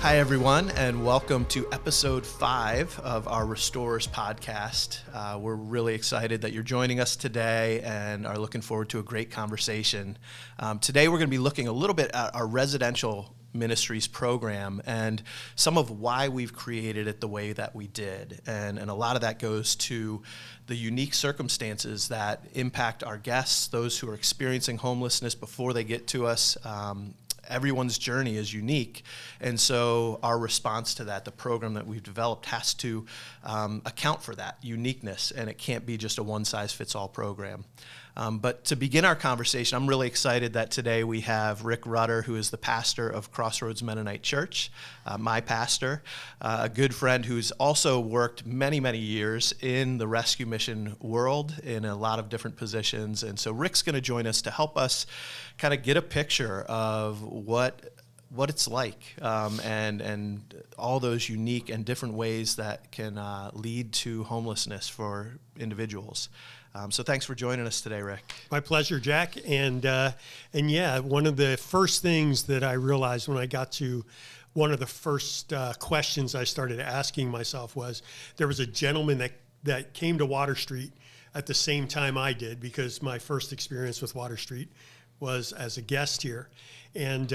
Hi, everyone, and welcome to episode 5 of our Restorers podcast. We're really excited that you're joining us today and are looking forward to a great conversation. Today, we're going to be looking a little bit at our residential ministries program and some of why we've created it the way that we did. And a lot of that goes to the unique circumstances that impact our guests, those who are experiencing homelessness before they get to us. Everyone's journey is unique, and so our response to that, the program that we've developed, has to account for that uniqueness, and it can't be just a one-size-fits-all program. But to begin our conversation, I'm really excited that today we have Rick Rutter, who is the pastor of Crossroads Mennonite Church, my pastor, a good friend who's also worked many, many years in the rescue mission world in a lot of different positions. And so Rick's going to join us to help us kind of get a picture of what it's like, and all those unique and different ways that can lead to homelessness for individuals. So thanks for joining us today, Rick. My pleasure, Jack. And yeah, one of the first things that I realized when I got to one of the first questions I started asking myself was, there was a gentleman that came to Water Street at the same time I did, because my first experience with Water Street was as a guest here. And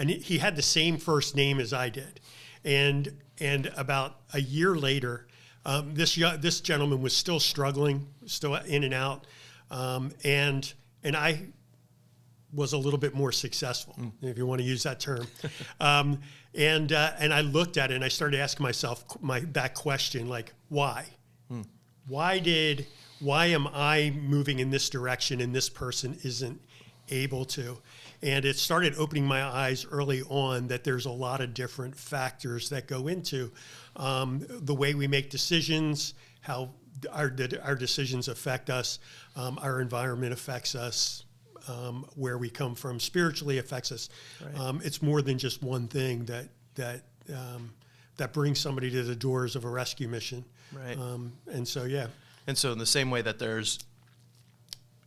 he had the same first name as I did. And about a year later, this gentleman was still struggling, still in and out, and I was a little bit more successful, if you want to use that term. And I looked at it and I started asking myself that question, like, why? Why am I moving in this direction and this person isn't able to? And it started opening my eyes early on that there's a lot of different factors that go into the way we make decisions, how our decisions affect us, our environment affects us, where we come from spiritually affects us. Right. It's more than just one thing that brings somebody to the doors of a rescue mission. Right. And so, yeah. And so in the same way that there's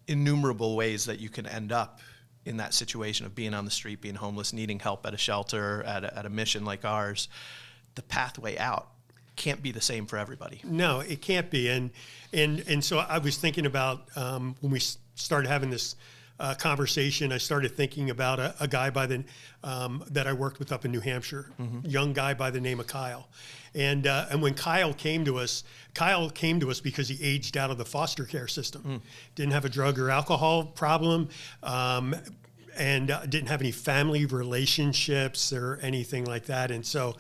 innumerable ways that you can end up in that situation of being on the street, being homeless, needing help at a shelter, at a mission like ours, the pathway out can't be the same for everybody. No, it can't be. And so I was thinking about, when we started having this conversation, I started thinking about a guy that I worked with up in New Hampshire, young guy by the name of Kyle. And when Kyle came to us because he aged out of the foster care system, didn't have a drug or alcohol problem, and didn't have any family relationships or anything like that. And so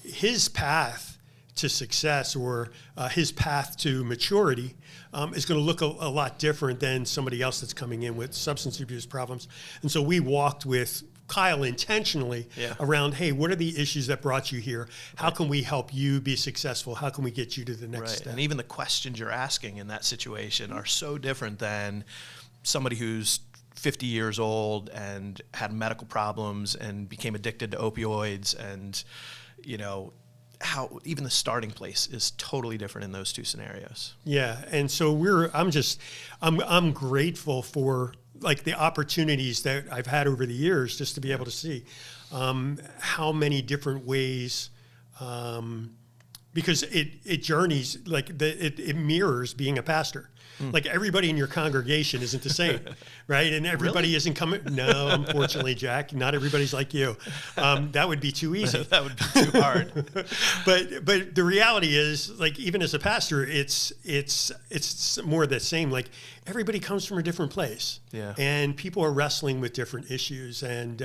his path to success, or his path to maturity, is going to look a lot different than somebody else that's coming in with substance abuse problems. And so we walked with Kyle intentionally around, hey, what are the issues that brought you here? How can we help you be successful? How can we get you to the next step? And even the questions you're asking in that situation are so different than somebody who's 50 years old and had medical problems and became addicted to opioids, and, you know, how even the starting place is totally different in those two scenarios. Yeah. And so I'm grateful for, like, the opportunities that I've had over the years, just to be able to see how many different ways, because it journeys, like it mirrors being a pastor. Like, everybody in your congregation isn't the same, right? And everybody isn't coming. No, unfortunately, Jack, not everybody's like you. That would be too easy. That would be too hard. But the reality is, like, even as a pastor, it's more the same. Like, everybody comes from a different place, and people are wrestling with different issues, and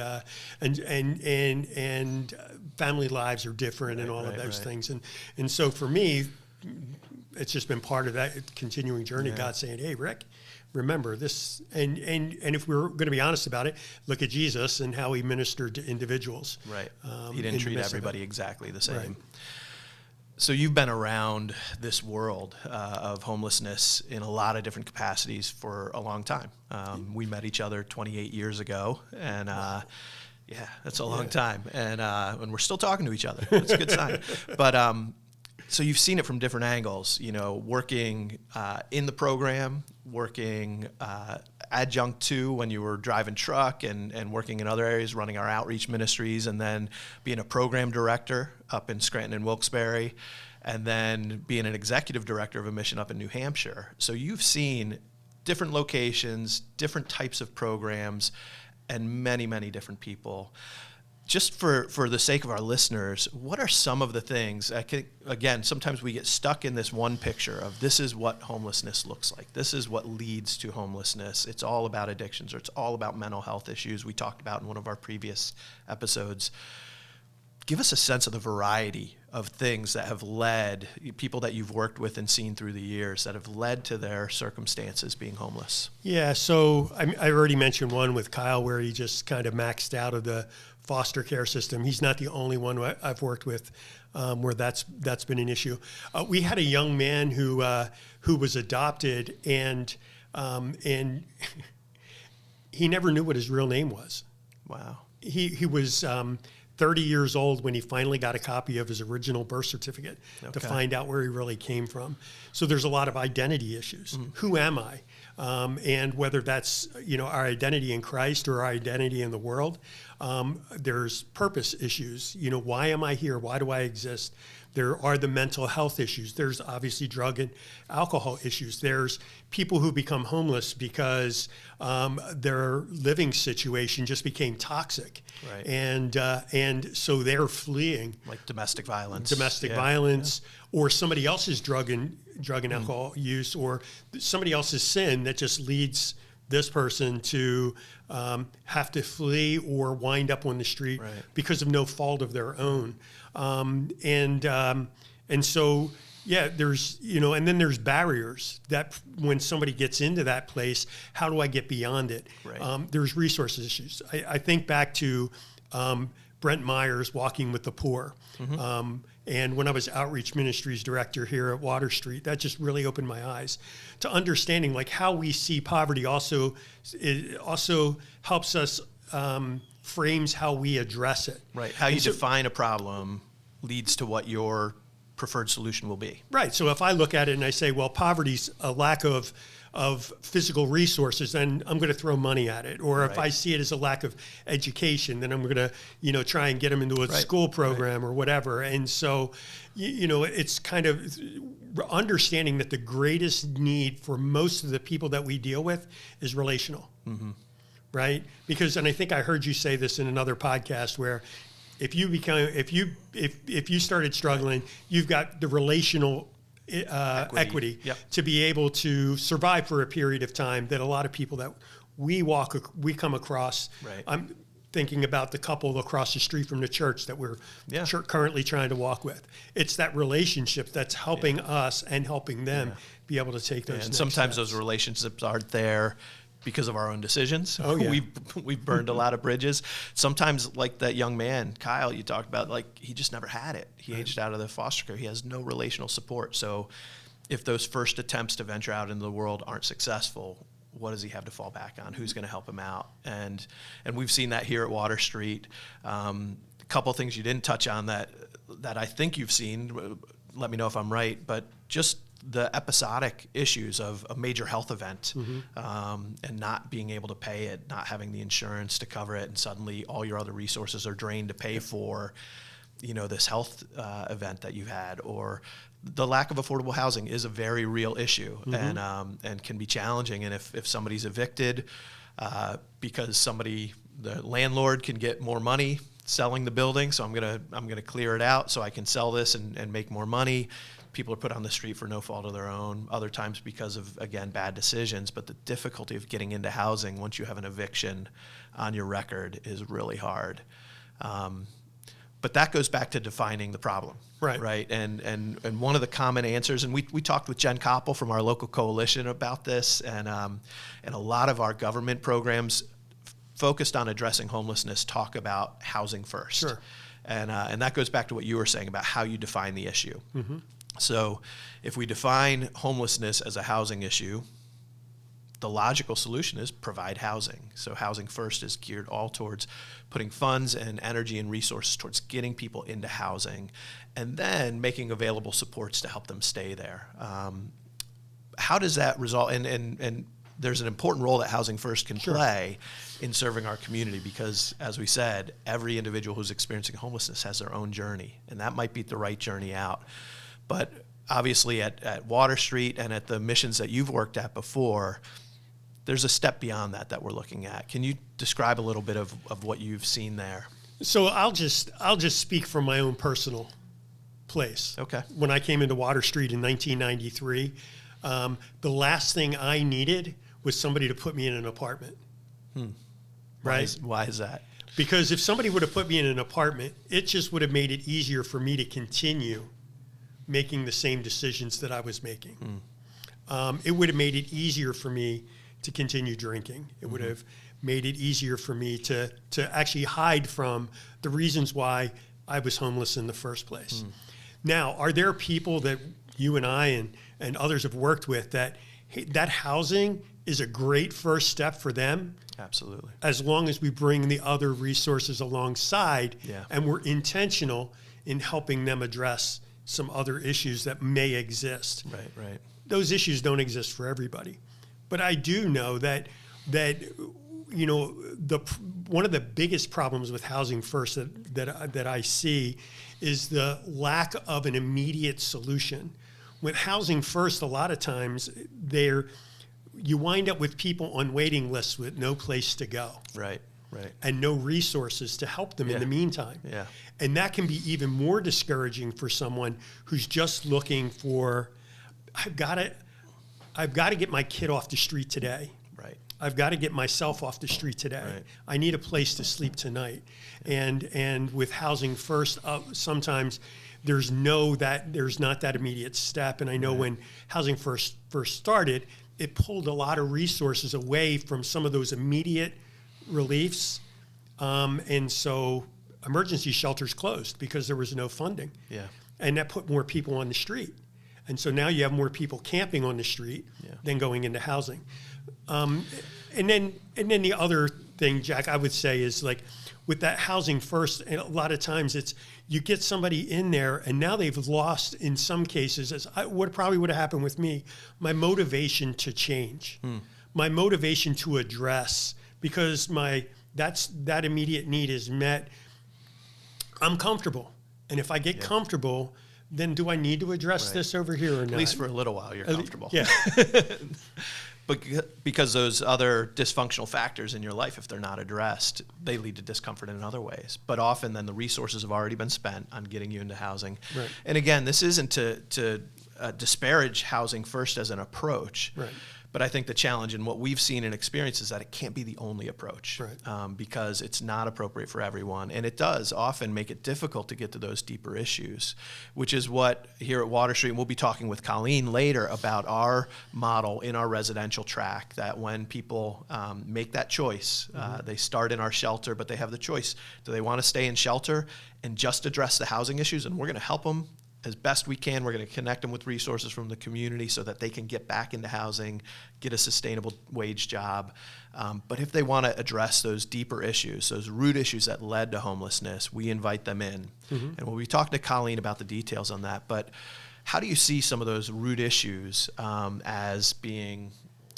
family lives are different, and all of those things. And so for me, it's just been part of that continuing journey. God saying, hey, Rick, remember this. And if we're going to be honest about it, look at Jesus and how he ministered to individuals. Right. He didn't treat everybody exactly the same. Right. So you've been around this world of homelessness in a lot of different capacities for a long time. We met each other 28 years ago, and yeah, that's a long time. And we're still talking to each other. That's a good sign. But so you've seen it from different angles, you know, working in the program, working adjunct to when you were driving truck and working in other areas, running our outreach ministries, and then being a program director up in Scranton and Wilkes-Barre, and then being an executive director of a mission up in New Hampshire. So you've seen different locations, different types of programs, and many, many different people. Just for the sake of our listeners, what are some of the things, again, sometimes we get stuck in this one picture of this is what homelessness looks like. This is what leads to homelessness. It's all about addictions, or it's all about mental health issues we talked about in one of our previous episodes. Give us a sense of the variety of things that have led, people that you've worked with and seen through the years, that have led to their circumstances being homeless. Yeah, so I already mentioned one with Kyle where he just kind of maxed out of the foster care system. He's not the only one I've worked with where that's been an issue. We had a young man who was adopted, and he never knew what his real name was. Wow. He was 30 years old when he finally got a copy of his original birth certificate to find out where he really came from. So there's a lot of identity issues. Who am I? And whether that's, our identity in Christ or our identity in the world, there's purpose issues. Why am I here? Why do I exist? There are the mental health issues. There's obviously drug and alcohol issues. There's people who become homeless because their living situation just became toxic. Right. And so they're fleeing. Like domestic violence. Or somebody else's drug and alcohol use, or somebody else's sin that just leads this person to have to flee or wind up on the street because of no fault of their own. And so, there's, and then there's barriers that when somebody gets into that place, how do I get beyond it? Right. There's resource issues. I think back to Brent Myers, Walking with the Poor. And when I was outreach ministries director here at Water Street, that just really opened my eyes to understanding like how we see poverty also helps us frames how we address it. Right. How you define a problem leads to what your preferred solution will be. Right. So if I look at it and I say, well, poverty's a lack of physical resources, then I'm going to throw money at it. Or if I see it as a lack of education, then I'm going to, try and get them into a school program or whatever. And so, it's kind of understanding that the greatest need for most of the people that we deal with is relational. Right? Because, and I think I heard you say this in another podcast where if you started struggling, you've got the relational equity to be able to survive for a period of time that a lot of people that we come across. Right. I'm thinking about the couple across the street from the church that we're currently trying to walk with. It's that relationship that's helping us and helping them be able to take those. And next sometimes steps. those relationships aren't there because of our own decisions. Oh, yeah. We've burned a lot of bridges. Sometimes, like that young man, Kyle, you talked about, like he just never had it. He aged out of the foster care. He has no relational support. So if those first attempts to venture out into the world aren't successful, what does he have to fall back on? Who's going to help him out? And we've seen that here at Water Street. A couple of things you didn't touch on that I think you've seen. Let me know if I'm right, but just the episodic issues of a major health event and not being able to pay it, not having the insurance to cover it, and suddenly all your other resources are drained to pay for, this health event that you had, or the lack of affordable housing is a very real issue and can be challenging. And if somebody's evicted because the landlord can get more money selling the building, so I'm gonna clear it out so I can sell this and make more money. People are put on the street for no fault of their own, other times because of, again, bad decisions. But the difficulty of getting into housing once you have an eviction on your record is really hard. But that goes back to defining the problem. Right. And one of the common answers, and we talked with Jen Koppel from our local coalition about this, and a lot of our government programs focused on addressing homelessness talk about housing first. Sure. And that goes back to what you were saying about how you define the issue. So if we define homelessness as a housing issue, the logical solution is provide housing. So housing first is geared all towards putting funds and energy and resources towards getting people into housing, and then making available supports to help them stay there. How does that result? And there's an important role that Housing First can Sure. play in serving our community because, as we said, every individual who's experiencing homelessness has their own journey, and that might be the right journey out. But obviously at Water Street and at the missions that you've worked at before, there's a step beyond that we're looking at. Can you describe a little bit of what you've seen there? So I'll just speak from my own personal place. Okay. When I came into Water Street in 1993, the last thing I needed was somebody to put me in an apartment. Right? Why is that? Because if somebody would have put me in an apartment, it just would have made it easier for me to continue making the same decisions that I was making. It would have made it easier for me to continue drinking. It would have made it easier for me to actually hide from the reasons why I was homeless in the first place. Now, are there people that you and I and others have worked with that housing is a great first step for them? Absolutely. As long as we bring the other resources alongside and we're intentional in helping them address some other issues that may exist. Right. Those issues don't exist for everybody. But I do know that you know, one of the biggest problems with Housing First that I see is the lack of an immediate solution. With Housing First, a lot of times you wind up with people on waiting lists with no place to go. Right. And no resources to help them in the meantime. Yeah. And that can be even more discouraging for someone who's just looking for, I've got to get my kid off the street today. Right. I've got to get myself off the street today. Right. I need a place to sleep tonight. And with Housing First, sometimes there's not that immediate step. And I know when Housing First started, it pulled a lot of resources away from some of those immediate reliefs. And so emergency shelters closed because there was no funding. Yeah. And that put more people on the street. And so now you have more people camping on the street than going into housing. And then the other thing, Jack, I would say is like with that Housing First, and a lot of times it's you get somebody in there and now they've lost, in some cases, what probably would have happened with me, my motivation to change, my motivation to address, because that immediate need is met. I'm comfortable. And if I get comfortable, then do I need to address this over here or not? At least for a little while, you're comfortable. Yeah. But because those other dysfunctional factors in your life, if they're not addressed, they lead to discomfort in other ways. But often then the resources have already been spent on getting you into housing. Right. And again, this isn't to disparage Housing First as an approach. Right. But I think the challenge and what we've seen and experienced is that it can't be the only approach, because it's not appropriate for everyone. And it does often make it difficult to get to those deeper issues, which is what here at Water Street, and we'll be talking with Colleen later about our model in our residential track, that when people make that choice, they start in our shelter, but they have the choice. Do they want to stay in shelter and just address the housing issues? And we're going to help them as best we can. We're going to connect them with resources from the community so that they can get back into housing, get a sustainable wage job. But if they want to address those deeper issues, those root issues that led to homelessness, we invite them in. And we'll be talking to Colleen about the details on that. But how do you see some of those root issues as being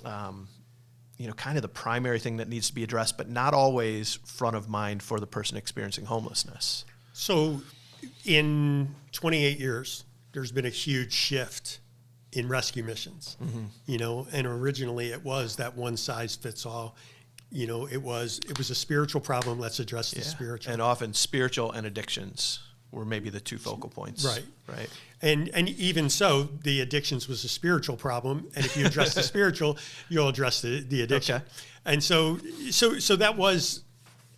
kind of the primary thing that needs to be addressed, but not always front of mind for the person experiencing homelessness? So in 28 years, there's been a huge shift in rescue missions, and originally it was that one size fits all. It was a spiritual problem. Let's address the spiritual. And often spiritual and addictions were maybe the two focal points. Right. And even so, the addictions was a spiritual problem. And if you address the spiritual, you'll address the addiction. Okay. And so that was,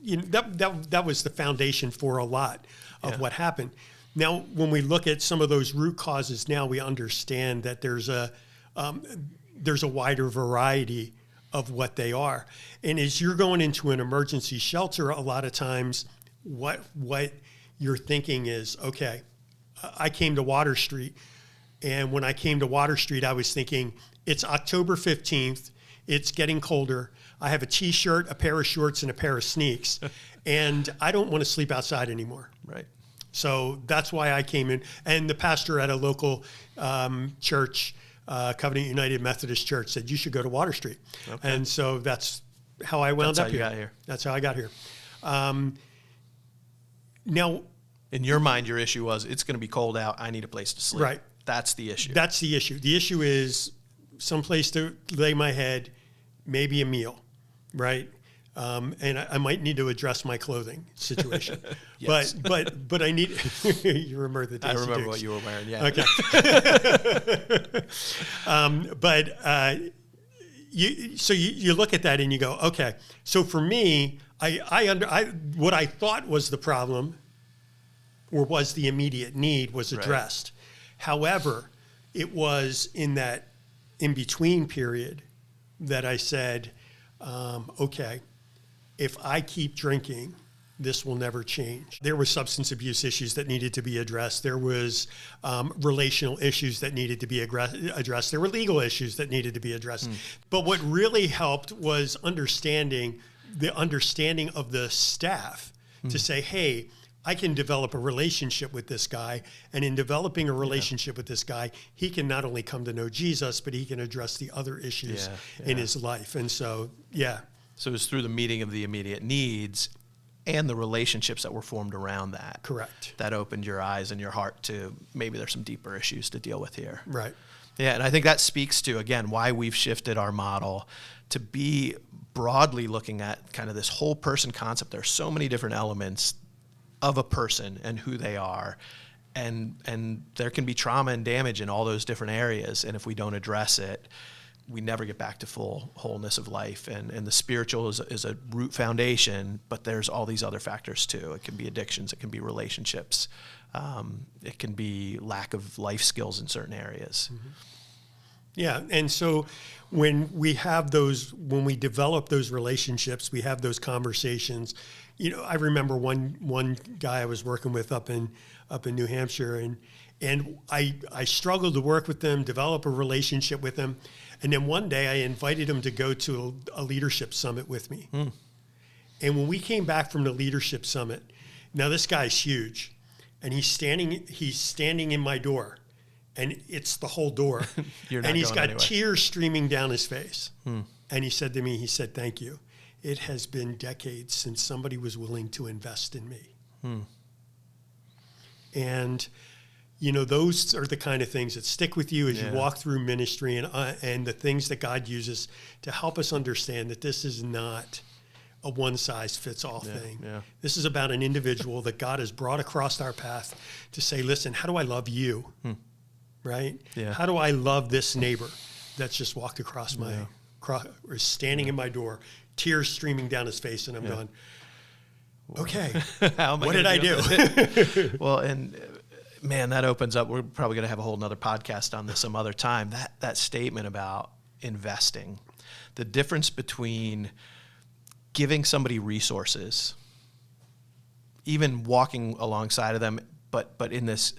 that was the foundation for a lot of what happened. Now, when we look at some of those root causes now, we understand that there's a wider variety of what they are. And as you're going into an emergency shelter, a lot of times what you're thinking is, okay, I came to Water Street, and when I came to Water Street, I was thinking, it's October 15th, it's getting colder, I have a t-shirt, a pair of shorts, and a pair of sneaks, and I don't want to sleep outside anymore. Right. So that's why I came in. And the pastor at a local church Covenant United Methodist Church said, you should go to Water Street. Okay. And so that's how I wound That's up how you got here. That's how I got here. Now, in your mind, your issue was, it's going to be cold out. I need a place to sleep. Right. That's the issue. That's the issue. The issue is someplace to lay my head, maybe a meal, right? And I might need to address my clothing situation. Yes. But I need, you remember the days I remember Dukes. what you were wearing, yeah. Okay. You look at that and you go, okay. So for me, what I thought was the problem, or was the immediate need, was addressed. Right. However, it was in that in-between period that I said, okay, if I keep drinking, this will never change. There were substance abuse issues that needed to be addressed. There was relational issues that needed to be addressed. There were legal issues that needed to be addressed. But what really helped was understanding of the staff to say, hey, I can develop a relationship with this guy. And in developing a relationship with this guy, he can not only come to know Jesus, but he can address the other issues in his life. And so, So it was through the meeting of the immediate needs and the relationships that were formed around that. Correct. That opened your eyes and your heart to maybe there's some deeper issues to deal with here. Right. Yeah, and I think that speaks to, again, why we've shifted our model to be broadly looking at kind of this whole person concept. There's so many different elements of a person and who they are. And there can be trauma and damage in all those different areas. And if we don't address it, we never get back to full wholeness of life. And the spiritual is a root foundation, but there's all these other factors too. It can be addictions, it can be relationships, it can be lack of life skills in certain areas. Mm-hmm. Yeah, and so when we develop those relationships, we have those conversations. You know, I remember one guy I was working with up in New Hampshire, and I struggled to work with them, develop a relationship with them. And then one day I invited him to go to a leadership summit with me. And when we came back from the leadership summit, now this guy's huge, and he's standing in my door, and it's the whole door. And he's got tears streaming down his face. And he said to me, thank you. It has been decades since somebody was willing to invest in me. And you know, those are the kind of things that stick with you as you walk through ministry, and the things that God uses to help us understand that this is not a one-size-fits-all thing. Yeah. This is about an individual that God has brought across our path to say, listen, how do I love you? Right? Yeah. How do I love this neighbor that's just walked across or is standing in my door, tears streaming down his face, and I'm going, okay, what did I do? Well, and man, that opens up. We're probably going to have a whole nother podcast on this some other time. That statement about investing, the difference between giving somebody resources, even walking alongside of them, but in this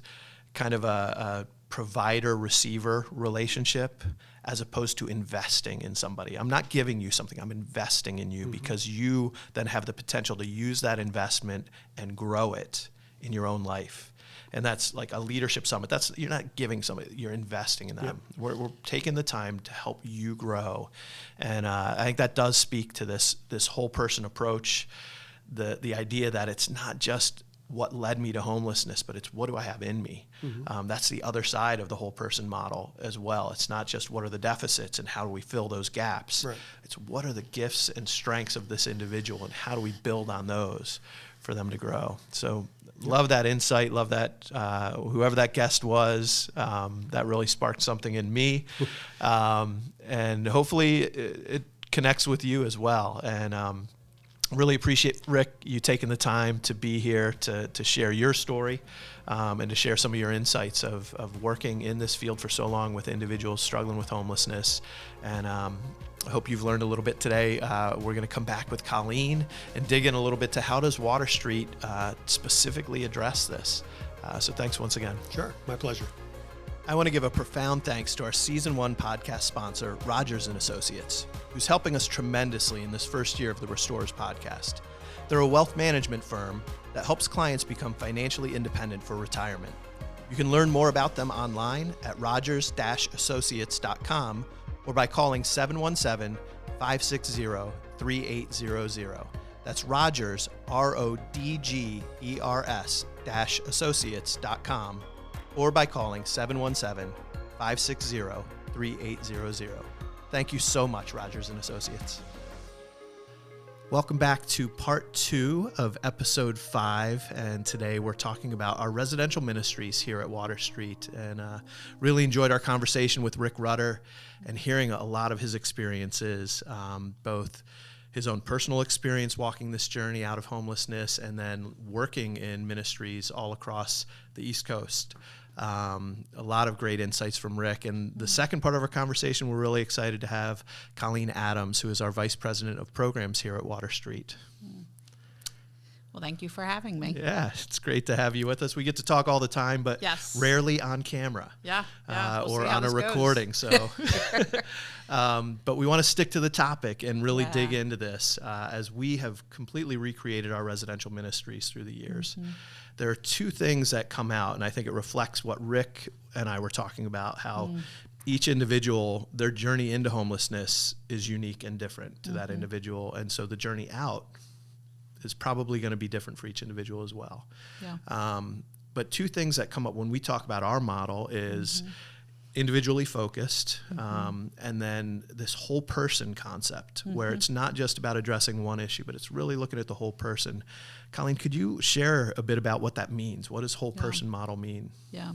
kind of a provider-receiver relationship, as opposed to investing in somebody. I'm not giving you something, I'm investing in you because you then have the potential to use that investment and grow it in your own life. And that's like a leadership summit. You're not giving somebody, you're investing in them. Yep. We're taking the time to help you grow. And I think that does speak to this whole person approach, the idea that it's not just what led me to homelessness, but it's what do I have in me? That's the other side of the whole person model as well. It's not just what are the deficits and how do we fill those gaps. Right. It's what are the gifts and strengths of this individual and how do we build on those for them to grow. So love that insight. Love that whoever that guest was, that really sparked something in me. And hopefully it connects with you as well. And really appreciate, Rick, you taking the time to be here to share your story and to share some of your insights of working in this field for so long with individuals struggling with homelessness. And I hope you've learned a little bit today. We're going to come back with Colleen and dig in a little bit to how does Water Street specifically address this. So thanks once again. Sure, my pleasure. I want to give a profound thanks to our Season 1 podcast sponsor, Rogers & Associates, who's helping us tremendously in this first year of the Restorers podcast. They're a wealth management firm that helps clients become financially independent for retirement. You can learn more about them online at rogers-associates.com or by calling 717-560-3800. That's Rogers, RODGERS-associates.com or by calling 717-560-3800. Thank you so much, Rogers and Associates. Welcome back to part 2 of episode 5, and today we're talking about our residential ministries here at Water Street, and really enjoyed our conversation with Rick Rutter and hearing a lot of his experiences, both his own personal experience walking this journey out of homelessness and then working in ministries all across the East Coast. A lot of great insights from Rick. And the second part of our conversation, we're really excited to have Colleen Adams, who is our Vice President of Programs here at Water Street. Well, thank you for having me. Yeah, it's great to have you with us. We get to talk all the time, but rarely on camera. Yeah, we'll or on a recording. So, but we want to stick to the topic and really dig into this as we have completely recreated our residential ministries through the years. Mm-hmm. There are two things that come out, and I think it reflects what Rick and I were talking about, how each individual, their journey into homelessness is unique and different to that individual. And so the journey out is probably going to be different for each individual as well. Yeah. But two things that come up when we talk about our model is individually focused, and then this whole person concept where it's not just about addressing one issue, but it's really looking at the whole person. Colleen, could you share a bit about what that means? What does whole person model mean? Yeah.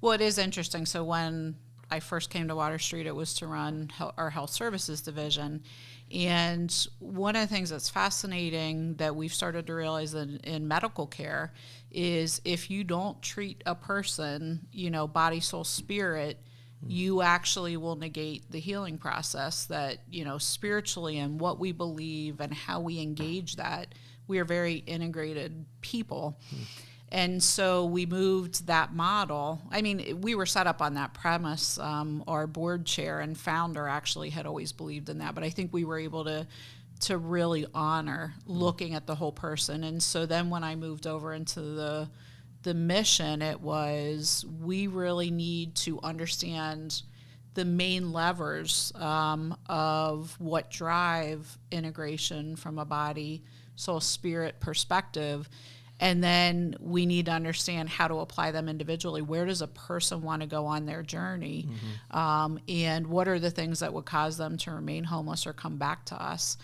Well, it is interesting. So when I first came to Water Street, it was to run our health services division. And one of the things that's fascinating that we've started to realize in medical care is if you don't treat a person, body, soul, spirit, you actually will negate the healing process that, spiritually and what we believe and how we engage that. We are very integrated people. And so we moved that model. I mean, we were set up on that premise. Our board chair and founder actually had always believed in that, but I think we were able to really honor looking at the whole person. And so then when I moved over into the mission, it was we really need to understand the main levers of what drive integration from a body, soul, spirit perspective. And then we need to understand how to apply them individually. Where does a person want to go on their journey? And what are the things that would cause them to remain homeless or come back to us?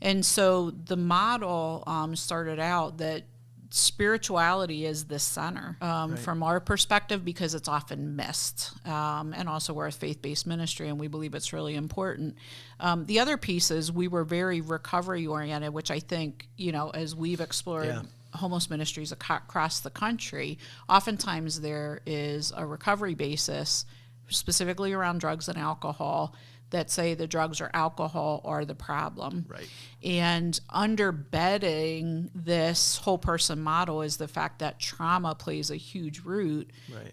And so the model started out that spirituality is the center from our perspective because it's often missed. And also we're a faith-based ministry and we believe it's really important. The other piece is we were very recovery-oriented, which I think, as we've explored homeless ministries across the country, oftentimes there is a recovery basis specifically around drugs and alcohol that say the drugs or alcohol are the problem. Right. And underbedding this whole person model is the fact that trauma plays a huge root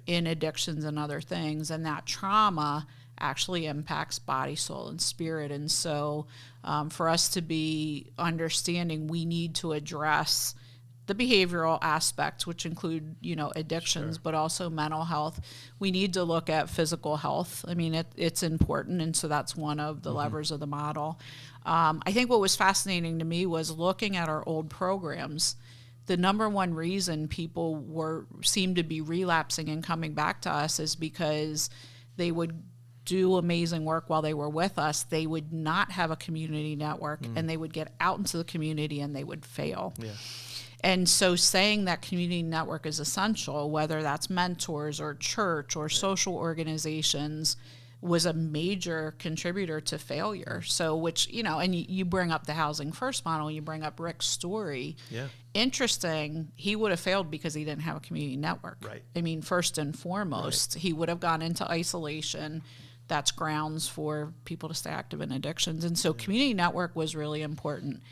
in addictions and other things, and that trauma actually impacts body, soul, and spirit. And so for us to be understanding, we need to address the behavioral aspects, which include, addictions, but also mental health. We need to look at physical health. I mean, it's important, and so that's one of the levers of the model. I think what was fascinating to me was looking at our old programs. The number one reason people seemed to be relapsing and coming back to us is because they would do amazing work while they were with us. They would not have a community network, and they would get out into the community and they would fail. Yeah. And so saying that community network is essential, whether that's mentors or church or social organizations, was a major contributor to failure. So which, and you bring up the Housing First model, you bring up Rick's story. Yeah. Interesting, he would have failed because he didn't have a community network. Right. I mean, first and foremost, he would have gone into isolation. That's grounds for people to stay active in addictions. And so community network was really important,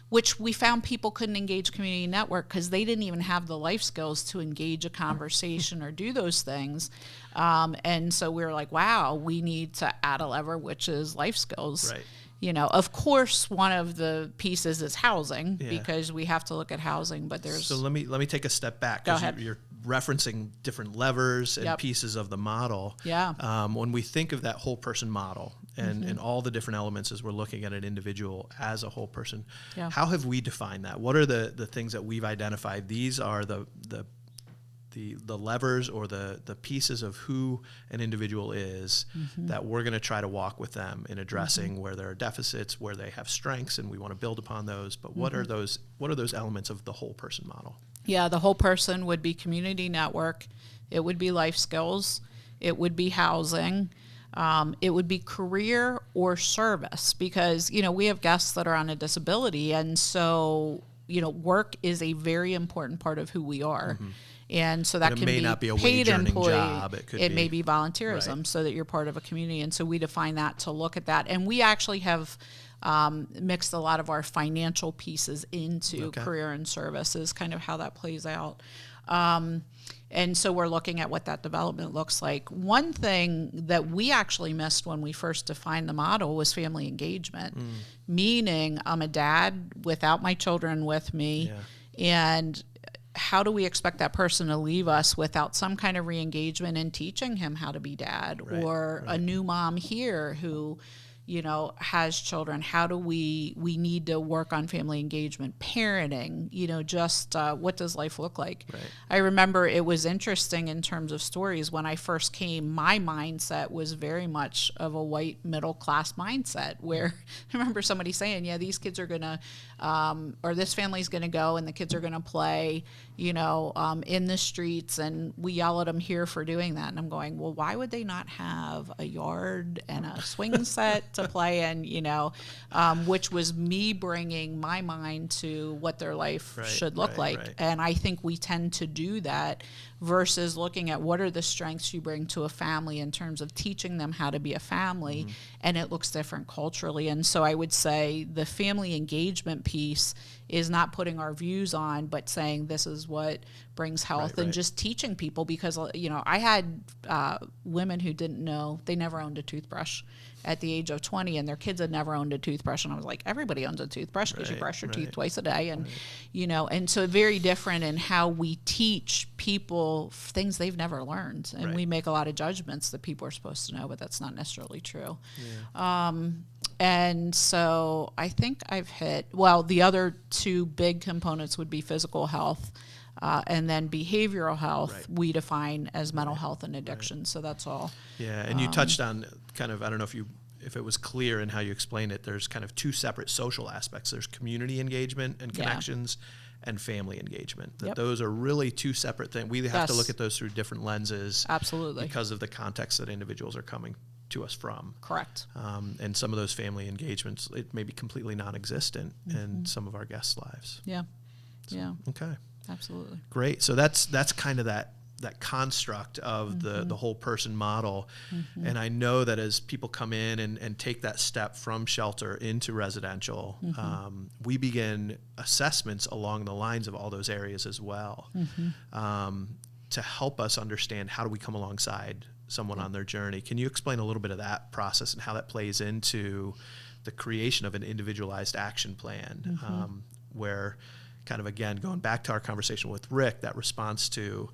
which we found people couldn't engage community network because they didn't even have the life skills to engage a conversation or do those things. And so we were like, wow, we need to add a lever, which is life skills. Right. Of course, one of the pieces is housing because we have to look at housing, but there's... So let me take a step back. Go ahead. You're referencing different levers and Yep. pieces of the model. Yeah. When we think of that whole person model and all the different elements as we're looking at an individual as a whole person, Yeah. how have we defined that? What are the things that we've identified? These are the levers or the pieces of who an individual is that we're going to try to walk with them in addressing where there are deficits, where they have strengths, and we want to build upon those. But what are those elements of the whole person model? Yeah, the whole person would be community network. It would be life skills. It would be housing. It would be career or service, because, we have guests that are on a disability. And so, work is a very important part of who we are. And so that it can may be not be a paid wage-earning employee. job. It may be volunteerism, right. so that you're part of a community. And so we define that to look at that. And we actually have mixed a lot of our financial pieces into career and service, is kind of how that plays out. And so we're looking at what that development looks like. One thing that we actually missed when we first defined the model was family engagement, meaning I'm a dad without my children with me, and how do we expect that person to leave us without some kind of re-engagement in teaching him how to be dad, or a new mom here who, has children? How do we need to work on family engagement, parenting, just what does life look like? Right. I remember it was interesting in terms of stories. When I first came, my mindset was very much of a white middle class mindset, where I remember somebody saying, these kids are going to, or this family's going to go and the kids are going to play, in the streets, and we yell at them here for doing that. And I'm going, well, why would they not have a yard and a swing set to play in, which was me bringing my mind to what their life should look like. Right. And I think we tend to do that versus looking at what are the strengths you bring to a family in terms of teaching them how to be a family, and it looks different culturally. And so I would say the family engagement piece is not putting our views on, but saying this is what brings health, and just teaching people, because, I had women who didn't know, they never owned a toothbrush at the age of 20, and their kids had never owned a toothbrush. And I was like, everybody owns a toothbrush because you brush your teeth twice a day. And, and so very different in how we teach people things they've never learned. And we make a lot of judgments that people are supposed to know, but that's not necessarily true. And so I think I've hit, the other two big components would be physical health, and then behavioral health we define as mental health and addiction. So that's all. Yeah, and you touched on kind of, I don't know if it was clear in how you explained it, there's kind of two separate social aspects. There's community engagement and connections and family engagement. Those are really two separate things. We have to look at those through different lenses. Absolutely. Because of the context that individuals are coming to us from. Correct. And some of those family engagements, it may be completely non-existent in some of our guests' lives. Yeah. Okay. Absolutely. Great. So that's kind of that construct of the whole person model. And I know that as people come in and take that step from shelter into residential, we begin assessments along the lines of all those areas as well, to help us understand how do we come alongside someone on their journey. Can you explain a little bit of that process and how that plays into the creation of an individualized action plan, where kind of, again, going back to our conversation with Rick, that response to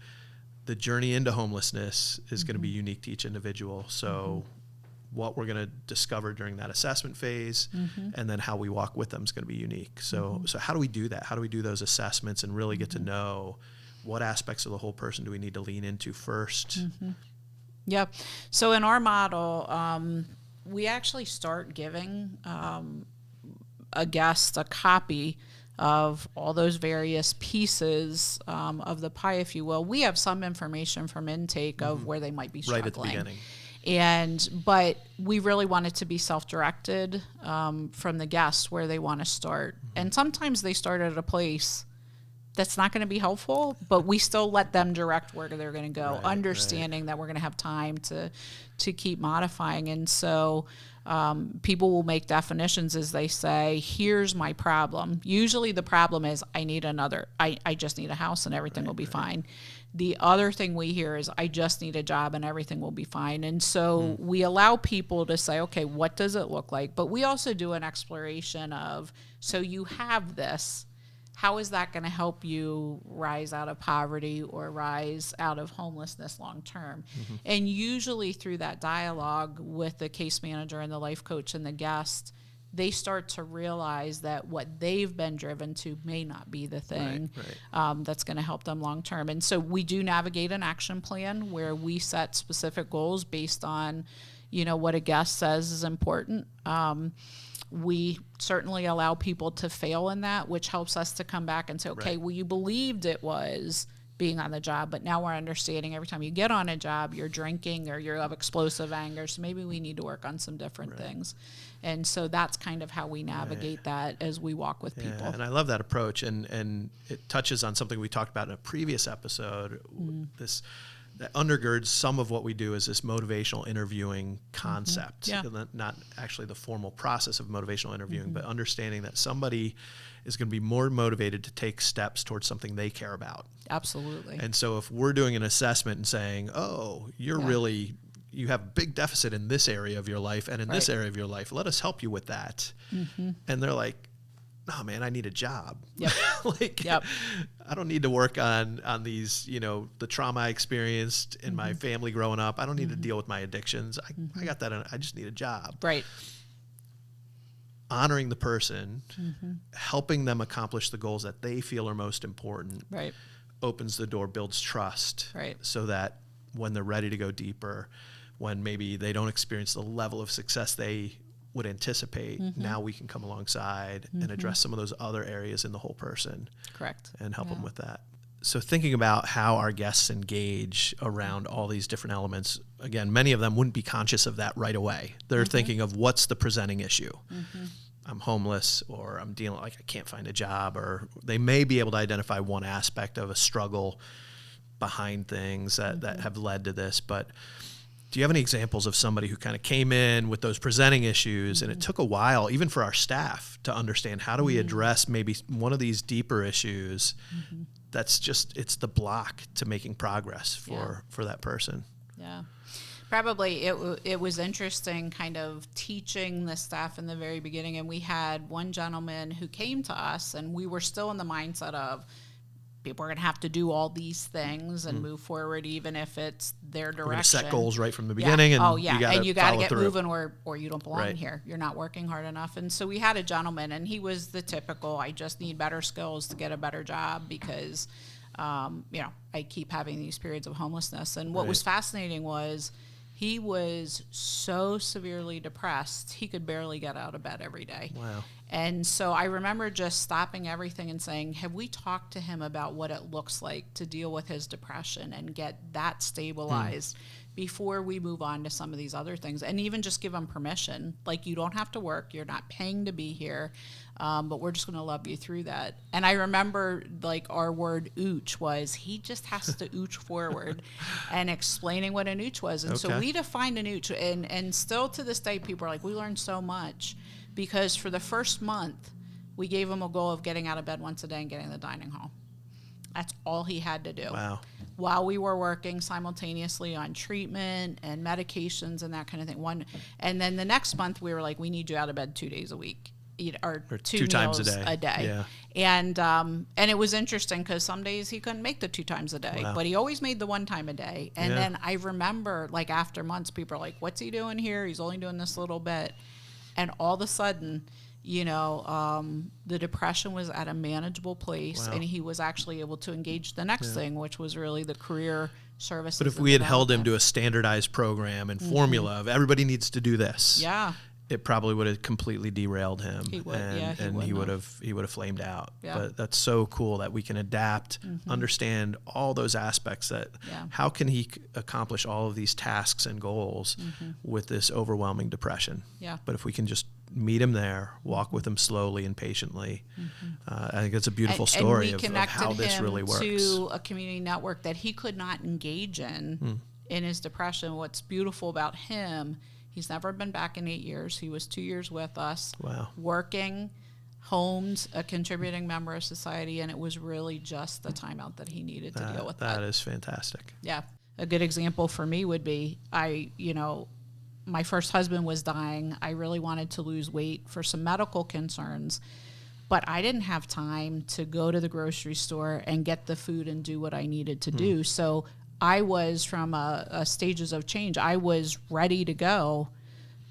the journey into homelessness is going to be unique to each individual. So what we're going to discover during that assessment phase and then how we walk with them is going to be unique. So how do we do that? How do we do those assessments and really get to know what aspects of the whole person do we need to lean into first? Yeah. So in our model, we actually start giving a guest a copy of all those various pieces of the pie, if you will. We have some information from intake of where they might be struggling. Right at the beginning. But we really want it to be self-directed from the guests where they want to start. And sometimes they start at a place that's not going to be helpful, but we still let them direct where they're going to go, understanding that we're going to have time to keep modifying. And so people will make definitions as they say, here's my problem. Usually the problem is I just need a house and everything will be fine. The other thing we hear is I just need a job and everything will be fine. And so we allow people to say, okay, what does it look like? But we also do an exploration of, so you have this, how is that going to help you rise out of poverty or rise out of homelessness long term? And usually through that dialogue with the case manager and the life coach and the guest, they start to realize that what they've been driven to may not be the thing that's going to help them long term. And so we do navigate an action plan where we set specific goals based on, what a guest says is important. We certainly allow people to fail in that, which helps us to come back and say, okay, well, you believed it was being on the job, but now we're understanding every time you get on a job, you're drinking or you have explosive anger. So maybe we need to work on some different things. And so that's kind of how we navigate that as we walk with people. And I love that approach. And it touches on something we talked about in a previous episode. That undergirds some of what we do is this motivational interviewing concept. Not actually the formal process of motivational interviewing, but understanding that somebody is going to be more motivated to take steps towards something they care about. Absolutely. And so if we're doing an assessment and saying, oh, you have a big deficit in this area of your life and in this area of your life, let us help you with that. And they're like, no, man, I need a job. I don't need to work on these, the trauma I experienced in my family growing up. I don't need to deal with my addictions. I got that. I just need a job. Right. Honoring the person, helping them accomplish the goals that they feel are most important, opens the door, builds trust, so that when they're ready to go deeper, when maybe they don't experience the level of success they would anticipate, now we can come alongside and address some of those other areas in the whole person. Correct. And help them with that. So thinking about how our guests engage around all these different elements, again, many of them wouldn't be conscious of that right away. They're thinking of what's the presenting issue. I'm homeless, or I'm dealing, I can't find a job, or they may be able to identify one aspect of a struggle behind things that have led to this. But do you have any examples of somebody who kind of came in with those presenting issues and it took a while, even for our staff, to understand how do we address maybe one of these deeper issues that's just, it's the block to making progress for that person? Yeah. Probably it was interesting kind of teaching the staff in the very beginning. And we had one gentleman who came to us and we were still in the mindset of, people are going to have to do all these things and move forward, even if it's their direction. We're going to set goals right from the beginning, and you got to get through. moving, or you don't belong here. You're not working hard enough. And so we had a gentleman, and he was the typical, I just need better skills to get a better job because, I keep having these periods of homelessness. And what was fascinating was he was so severely depressed, he could barely get out of bed every day. Wow. And so I remember just stopping everything and saying, have we talked to him about what it looks like to deal with his depression and get that stabilized before we move on to some of these other things? And even just give him permission. Like, you don't have to work. You're not paying to be here. But we're just going to love you through that. And I remember, our word ooch was, he just has to ooch forward, and explaining what an ooch was. And so we defined an ooch. And still to this day, people are like, we learned so much. Because for the first month, we gave him a goal of getting out of bed once a day and getting to the dining hall. That's all he had to do. Wow. While we were working simultaneously on treatment and medications and that kind of thing. And then the next month, we were like, we need you out of bed 2 days a week. Or two times meals a day. And it was interesting because some days he couldn't make the 2 times a day, but he always made the 1 time a day. And then I remember, after months, people are like, what's he doing here? He's only doing this little bit. And all of a sudden, the depression was at a manageable place, and he was actually able to engage the next thing, which was really the career services. But if we had held him to a standardized program and formula of everybody needs to do this, it probably would have completely derailed him. He would, and he would have flamed out. Yeah. But that's so cool that we can adapt, understand all those aspects. That how can he accomplish all of these tasks and goals with this overwhelming depression? Yeah. But if we can just meet him there, walk with him slowly and patiently, I think it's a beautiful story of how this really works. And we connected him to a community network that he could not engage in his depression. What's beautiful about him, he's never been back in 8 years. He was 2 years with us, working, homed, a contributing member of society, and it was really just the time out that he needed to deal with that. That is fantastic. Yeah. A good example for me would be, my first husband was dying. I really wanted to lose weight for some medical concerns. but I didn't have time to go to the grocery store and get the food and do what I needed to do. So I was from a stages of change. I was ready to go,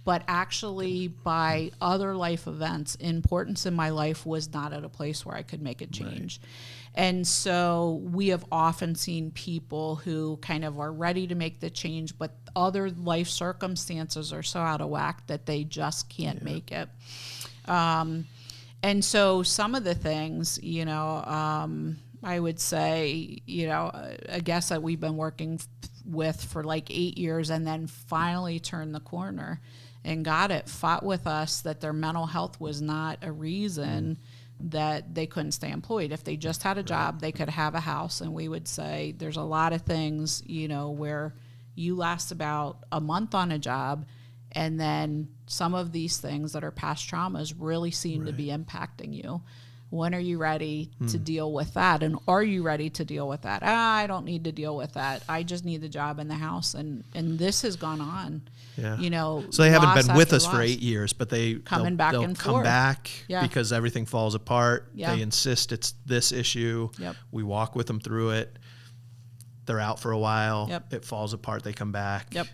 but actually by other life events, importance in my life was not at a place where I could make a change. Right. And so we have often seen people who kind of are ready to make the change, but other life circumstances are so out of whack that they just can't make it. And so some of the things, I would say, a guest that we've been working with for like 8 years and then finally turned the corner and got it, fought with us that their mental health was not a reason that they couldn't stay employed. If they just had a job, they could have a house. And we would say there's a lot of things, where you last about a month on a job, and then some of these things that are past traumas really seem to be impacting you. When are you ready to deal with that? And are you ready to deal with that? I don't need to deal with that. I just need the job in the house. And this has gone on. Yeah. So they haven't been with us for 8 years, but they'll come forth. back because everything falls apart. Yeah. They insist it's this issue. Yep. We walk with them through it. They're out for a while. Yep. It falls apart. They come back. Yep.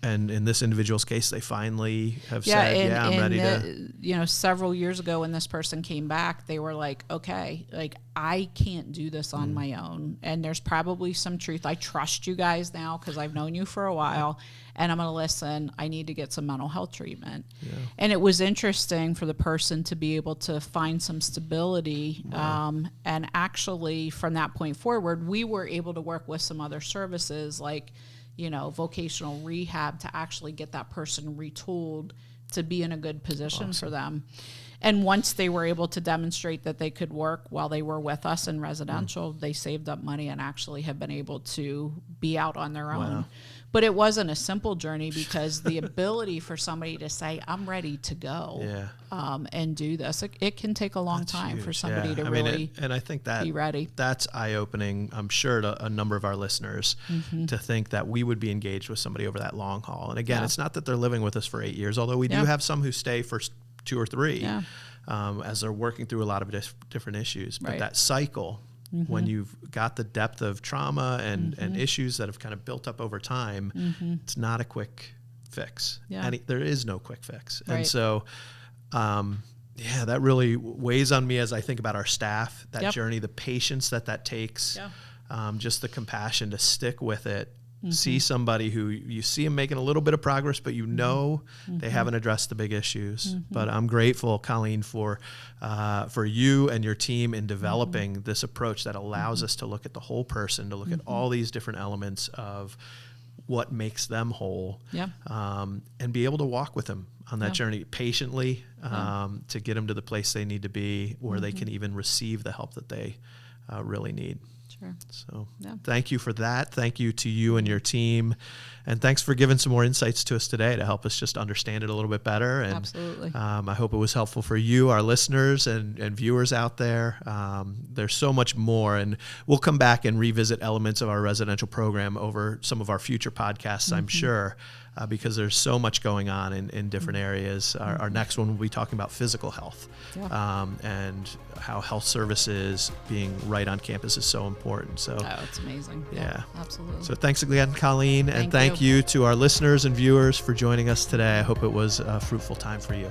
And in this individual's case, they finally have said, I'm ready to. Several years ago when this person came back, they were like, okay, like I can't do this on my own. And there's probably some truth. I trust you guys now because I've known you for a while and I'm going to listen. I need to get some mental health treatment. Yeah. And it was interesting for the person to be able to find some stability. Wow. And actually from that point forward, we were able to work with some other services like vocational rehab to actually get that person retooled to be in a good position for them. And once they were able to demonstrate that they could work while they were with us in residential, they saved up money and actually have been able to be out on their own. But it wasn't a simple journey because the ability for somebody to say, I'm ready to go and do this, it can take a long time for somebody to really and I think that be ready. That's eye-opening, I'm sure, to a number of our listeners to think that we would be engaged with somebody over that long haul. And again, it's not that they're living with us for 8 years, although we do have some who stay for 2 or 3 as they're working through a lot of different issues. But that cycle, when you've got the depth of trauma and issues that have kind of built up over time, it's not a quick fix. And there is no quick fix. Right. And so, that really weighs on me as I think about our staff, that journey, the patience that takes, just the compassion to stick with it. See somebody who you see them making a little bit of progress, but they haven't addressed the big issues. But I'm grateful, Colleen, for you and your team in developing this approach that allows us to look at the whole person, to look at all these different elements of what makes them whole, and be able to walk with them on that journey patiently to get them to the place they need to be, where they can even receive the help that they really need. Sure. So thank you for that. Thank you to you and your team. And thanks for giving some more insights to us today to help us just understand it a little bit better. And absolutely. I hope it was helpful for you, our listeners and viewers out there. There's so much more. And we'll come back and revisit elements of our residential program over some of our future podcasts, I'm sure, because there's so much going on in different areas. Our next one will be talking about physical health and how health services being right on campus is so important. So, it's amazing. Yeah, absolutely. So thanks again, Colleen, and thank you to our listeners and viewers for joining us today. I hope it was a fruitful time for you.